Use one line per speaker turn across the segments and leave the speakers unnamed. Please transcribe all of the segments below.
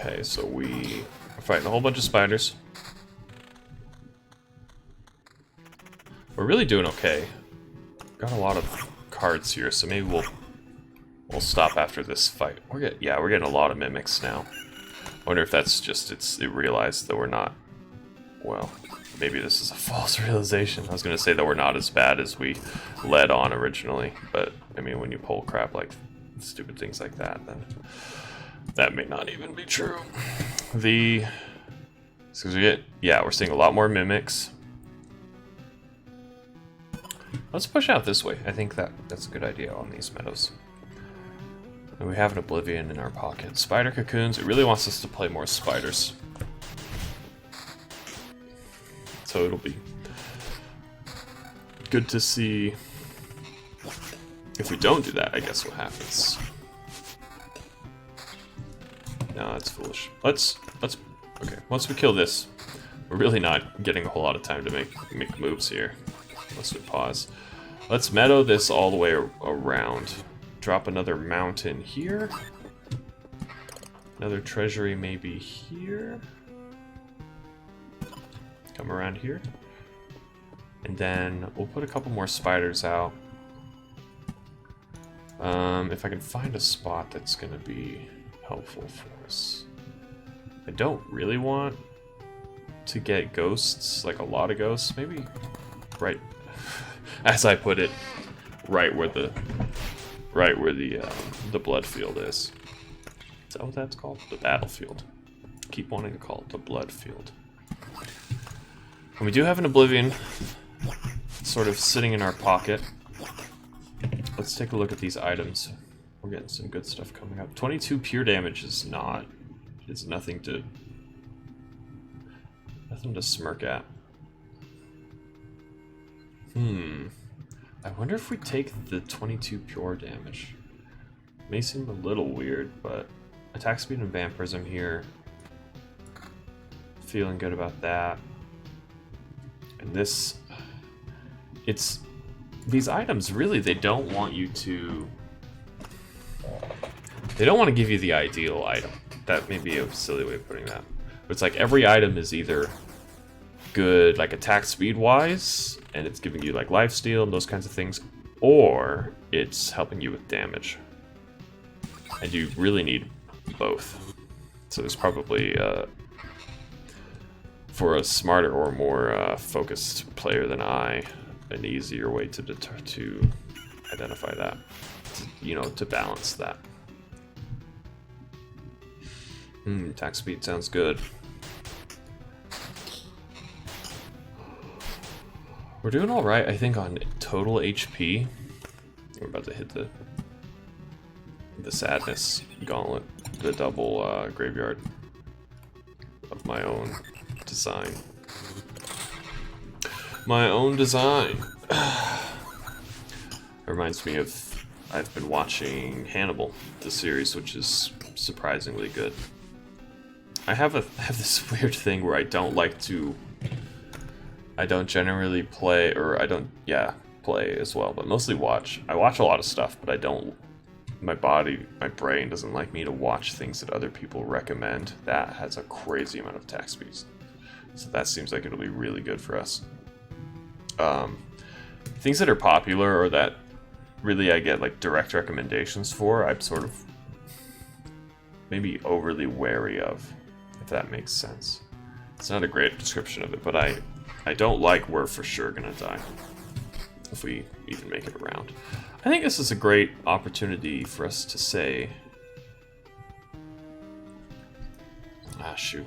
Okay, so we are fighting a whole bunch of spiders. We're really doing okay. Got a lot of cards here, so maybe we'll stop after this fight. We're getting a lot of mimics now. I wonder if that's just it realized that we're not. Well, maybe this is a false realization. I was gonna say that we're not as bad as we led on originally, but I mean, when you pull crap like stupid things like that, then that may not even be true. We're seeing a lot more mimics. Let's push out this way. I think that's a good idea on these meadows. And we have an Oblivion in our pocket. Spider cocoons. It really wants us to play more spiders. So it'll be good to see if we don't do that, I guess what happens. No, that's foolish. Okay, once we kill this, we're really not getting a whole lot of time to make moves here. Unless we pause. Let's meadow this all the way around. Drop another mountain here. Another treasury maybe here. Come around here. And then we'll put a couple more spiders out. If I can find a spot that's going to be helpful for us. I don't really want to get ghosts, like a lot of ghosts. Maybe right, as I put it, right where the blood field is. Is that what that's called? The battlefield. Keep wanting to call it the blood field. And we do have an Oblivion sort of sitting in our pocket. Let's take a look at these items. We're getting some good stuff coming up. 22 pure damage is not. It's nothing to smirk at. I wonder if we take the 22 pure damage. May seem a little weird, but attack speed and vampirism here. Feeling good about that. And this, these items really, they don't want you to, they don't want to give you the ideal item. That may be a silly way of putting that. But it's like every item is either good, like attack speed wise, and it's giving you like lifesteal and those kinds of things, or it's helping you with damage. And you really need both. So there's probably, for a smarter or more focused player than I, an easier way to identify that, to balance that. Attack speed sounds good. We're doing all right, I think, on total HP. We're about to hit the sadness gauntlet, the double graveyard of my own design. My own design. It reminds me of, I've been watching Hannibal, the series, which is surprisingly good. I have this weird thing where I don't generally play, or play as well, but mostly watch. I watch a lot of stuff, but I don't, my brain doesn't like me to watch things that other people recommend that has a crazy amount of attack speeds. So that seems like it'll be really good for us. Things that are popular or that really I get like direct recommendations for, I'm sort of maybe overly wary of, if that makes sense. It's not a great description of it, but I don't like we're for sure gonna die if we even make it around. I think this is a great opportunity for us to say, shoot.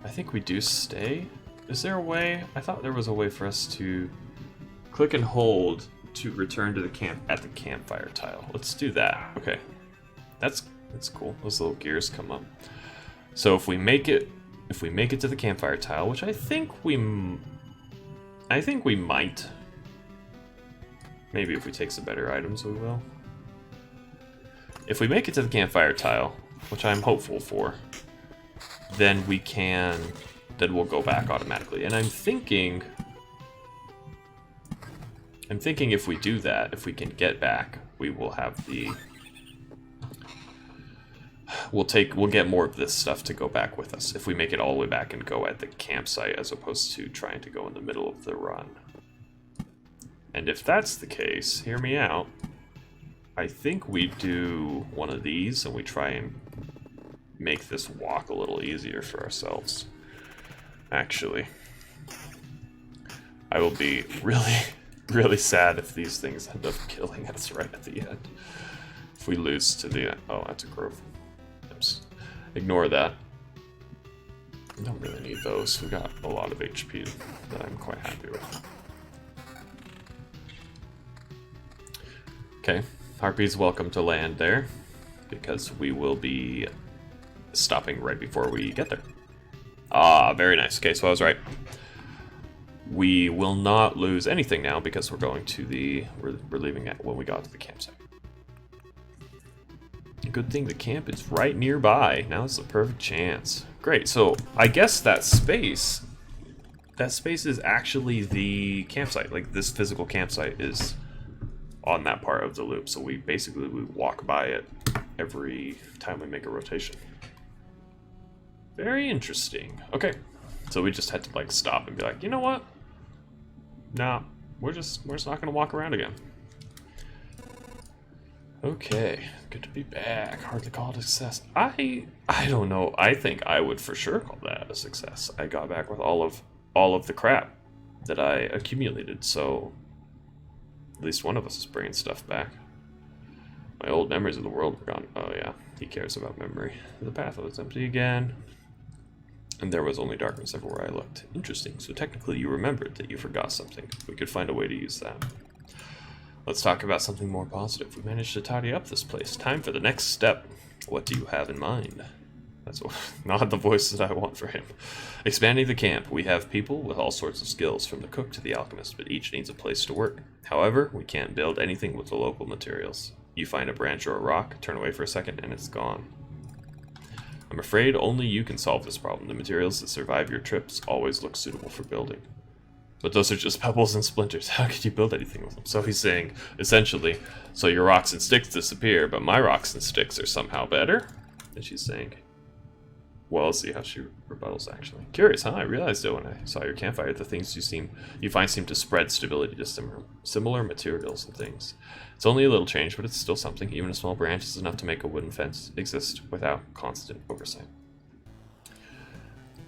I think we do stay. Is there a way? I thought there was a way for us to click and hold to return to the camp at the campfire tile. Let's do that. Okay, that's cool. Those little gears come up. So if we make it to the campfire tile, which I think we might. Then if we take some better items, we will. If we make it to the campfire tile, which I'm hopeful for, then we'll go back automatically. And I'm thinking if we do that, if we can get back, we will have we'll get more of this stuff to go back with us if we make it all the way back and go at the campsite as opposed to trying to go in the middle of the run. And if that's the case, hear me out. I think we do one of these and we try and make this walk a little easier for ourselves. Actually, I will be really, really sad if these things end up killing us right at the end. If we lose to the... Oh, that's a grove. Oops. Ignore that. I don't really need those. We got a lot of HP that I'm quite happy with. Okay, Harpy's welcome to land there, because we will be stopping right before we get there. Ah, very nice. Okay, so I was right. We will not lose anything now because we're going to the... We're leaving at when we got to the campsite. Good thing the camp is right nearby. Now it's the perfect chance. Great, so I guess that space is actually the campsite. Like, this physical campsite is on that part of the loop, so we walk by it every time we make a rotation. Very interesting. Okay, so we just had to like stop and be like, you know what? Nah, we're just not gonna walk around again. Okay, good to be back. Hardly call it a success. I don't know. I think I would for sure call that a success. I got back with all of the crap that I accumulated, so at least one of us is bringing stuff back. My old memories of the world were gone. Oh yeah, he cares about memory. The path was empty again, and there was only darkness everywhere I looked. Interesting. So technically you remembered that you forgot something. We could find a way to use that. Let's talk about something more positive. We managed to tidy up this place. Time for the next step. What do you have in mind? That's not the voice that I want for him. Expanding the camp. We have people with all sorts of skills, from the cook to the alchemist, but each needs a place to work. However, we can't build anything with the local materials. You find a branch or a rock, turn away for a second, and it's gone. I'm afraid only you can solve this problem. The materials that survive your trips always look suitable for building. But those are just pebbles and splinters. How could you build anything with them? So he's saying, essentially, so your rocks and sticks disappear, but my rocks and sticks are somehow better? And she's saying, well, I'll see how she rebuttals, actually. Curious, huh? I realized it when I saw your campfire. The things you find seem to spread stability to similar materials and things. It's only a little change, but it's still something. Even a small branch is enough to make a wooden fence exist without constant oversight.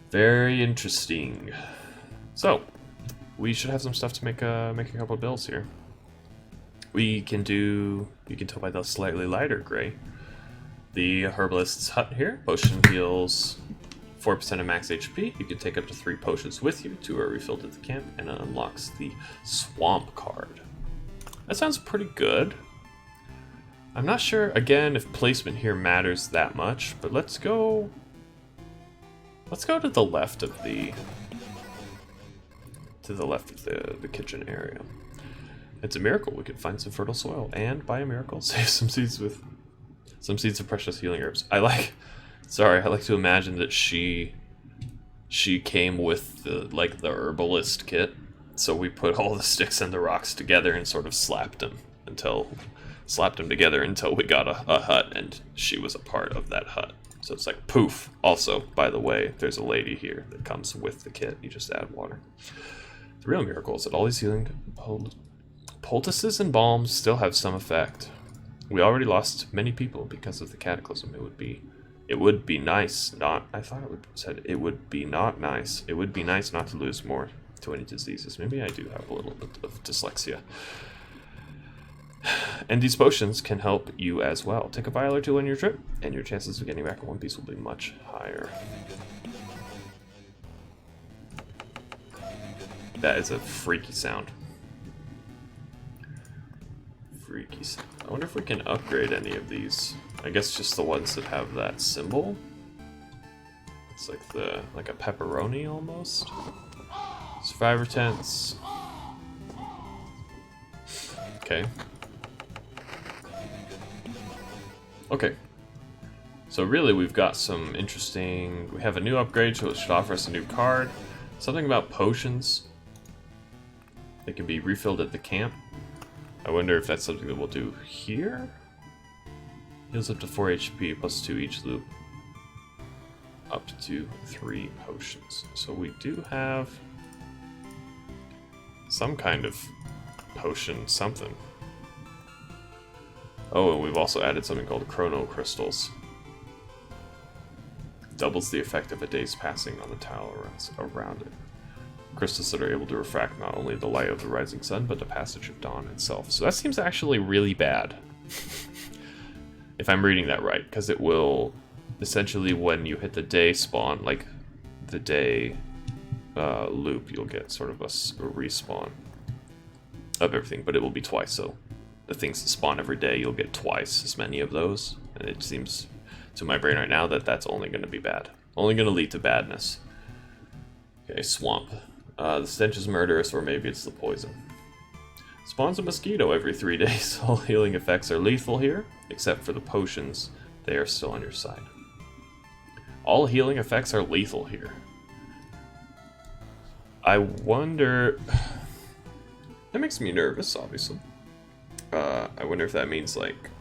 Very interesting. So, we should have some stuff to make a couple of builds here. We can do, you can tell by the slightly lighter gray, the herbalist's hut here. Potion heals 4% of max HP. You can take up to 3 potions with you. 2 are refilled at the camp, and it unlocks the swamp card. That sounds pretty good. I'm not sure, again, if placement here matters that much, but let's go to the left of the kitchen area. It's a miracle we could find some fertile soil, and by a miracle save some seeds of precious healing herbs. I like to imagine that she came with the herbalist kit, so we put all the sticks and the rocks together and sort of slapped them together until we got a hut, and she was a part of that hut. So it's like poof. Also, by the way, there's a lady here that comes with the kit. You just add water. The real miracle is that all these healing poultices and balms still have some effect. We already lost many people because of the cataclysm. It would be nice not to lose more to any diseases. Maybe I do have a little bit of dyslexia. And these potions can help you as well. Take a vial or 2 on your trip, and your chances of getting back in one piece will be much higher. That is a freaky sound. Freaky sound. I wonder if we can upgrade any of these. I guess just the ones that have that symbol. It's like a pepperoni almost. Survivor tents. Okay. Okay. So really we've got some interesting... We have a new upgrade, so it should offer us a new card. Something about potions. They can be refilled at the camp. I wonder if that's something that we'll do here? Heals up to 4 HP plus 2 each loop. Up to 3 potions. So we do have some kind of potion something. Oh, and we've also added something called chrono crystals. Doubles the effect of a day's passing on the tile around it. Crystals that are able to refract not only the light of the rising sun, but the passage of dawn itself. So that seems actually really bad. If I'm reading that right, because it will essentially, when you hit the day spawn, like the day loop, you'll get sort of a respawn of everything, but it will be twice. So the things that spawn every day, you'll get twice as many of those, and it seems to my brain right now that that's only going to be bad, only going to lead to badness. Okay, swamp. The stench is murderous, or maybe it's the poison. Spawns a mosquito every 3 days. All healing effects are lethal here, except for the potions. They are still on your side. All healing effects are lethal here. I wonder... That makes me nervous, obviously. I wonder if that means, like,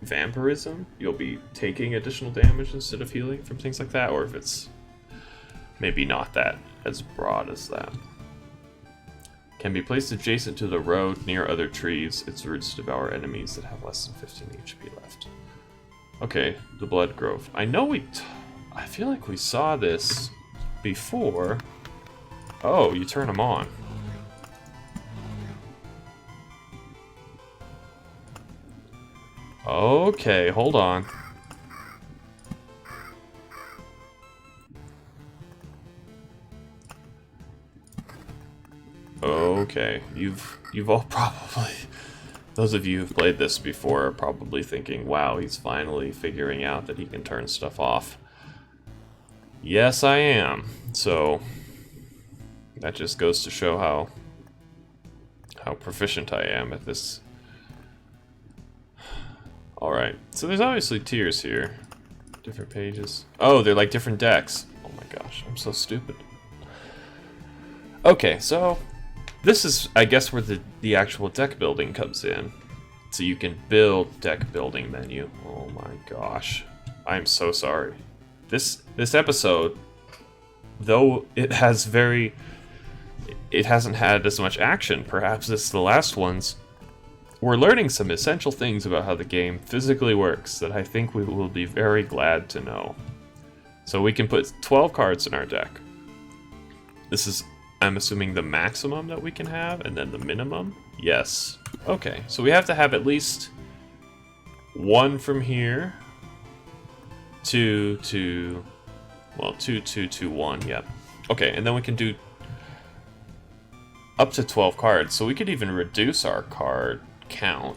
vampirism? You'll be taking additional damage instead of healing from things like that, or if it's maybe not that as broad as that. Can be placed adjacent to the road near other trees. Its roots devour enemies that have less than 15 HP left. Okay, the Blood Grove. I know I feel like we saw this before. Oh, you turn them on. Okay, hold on. Okay, you've all probably, those of you who've played this before are probably thinking, wow, he's finally figuring out that he can turn stuff off. Yes, I am. So that just goes to show how proficient I am at this. Alright, so there's obviously tiers here. Different pages. Oh, they're like different decks. Oh my gosh, I'm so stupid. Okay, so this is, I guess, where the actual deck building comes in. So you can build deck building menu. Oh my gosh. I'm so sorry. This episode, though it hasn't had as much action, perhaps as the last ones, we're learning some essential things about how the game physically works that I think we will be very glad to know. So we can put 12 cards in our deck. This is, I'm assuming, the maximum that we can have, and then the minimum? Yes. Okay, so we have to have at least one from here, two, 1, yeah. Okay, and then we can do up to 12 cards, so we could even reduce our card count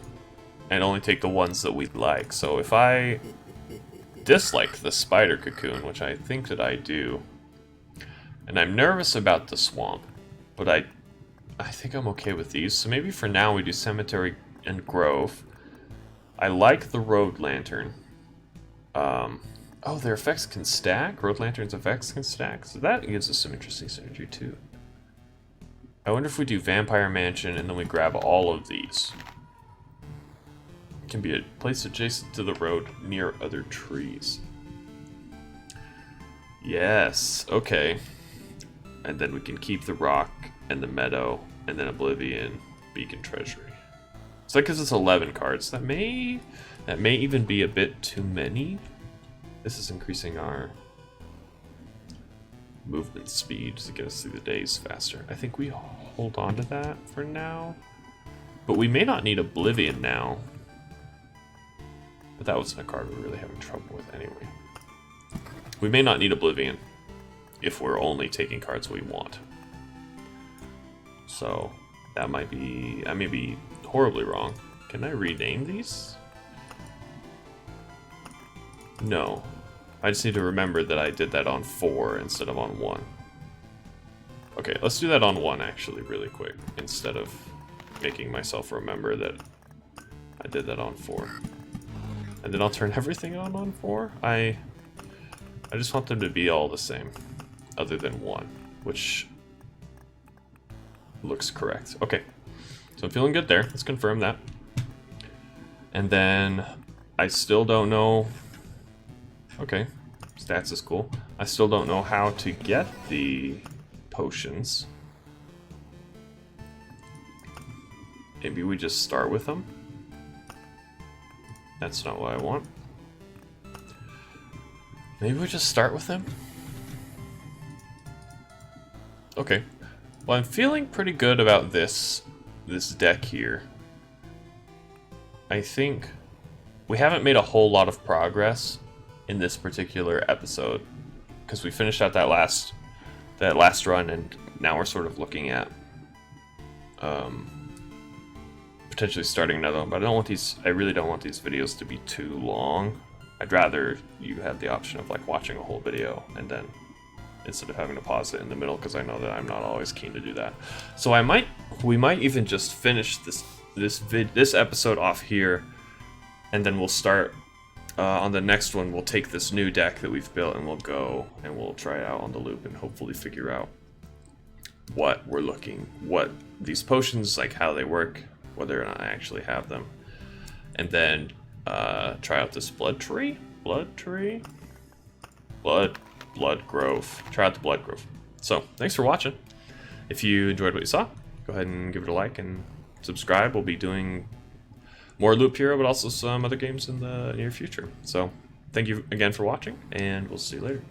and only take the ones that we like. So if I dislike the spider cocoon, which I think that I do, and I'm nervous about the swamp, but I think I'm okay with these. So maybe for now we do cemetery and grove. I like the road lantern. Oh, their effects can stack? Road lantern's effects can stack? So that gives us some interesting synergy too. I wonder if we do vampire mansion and then we grab all of these. Can be a place adjacent to the road near other trees. Yes, okay. And then we can keep the rock and the meadow and then oblivion, beacon treasury. So that gives us 11 cards. That may even be a bit too many. This is increasing our movement speed to get us through the days faster. I think we hold on to that for now. But we may not need oblivion now. But that wasn't a card we were really having trouble with anyway. We may not need oblivion if we're only taking cards we want. So that might be, I may be horribly wrong. Can I rename these? No. I just need to remember that I did that on 4 instead of on 1. Okay, let's do that on 1 actually really quick, instead of making myself remember that I did that on 4. And then I'll turn everything on 4? I just want them to be all the same, other than 1, which looks correct. Okay, so I'm feeling good there. Let's confirm that. And then I still don't know. Okay, stats is cool. I still don't know how to get the potions. Maybe we just start with them? That's not what I want. Maybe we just start with them? Okay. Well, I'm feeling pretty good about this deck here. I think we haven't made a whole lot of progress in this particular episode because we finished out that last run, and now we're sort of looking at potentially starting another one. But I really don't want these videos to be too long. I'd rather you have the option of like watching a whole video and then instead of having to pause it in the middle, because I know that I'm not always keen to do that. So we might even just finish this episode off here, and then we'll start on the next one. We'll take this new deck that we've built and we'll go and we'll try it out on the loop and hopefully figure out what these potions, like how they work, whether or not I actually have them, and then try out this blood grove. Try out the blood grove. So thanks for watching. If you enjoyed what you saw, go ahead and give it a like and subscribe. We'll be doing more Loop Hero, but also some other games in the near future. So thank you again for watching, and we'll see you later.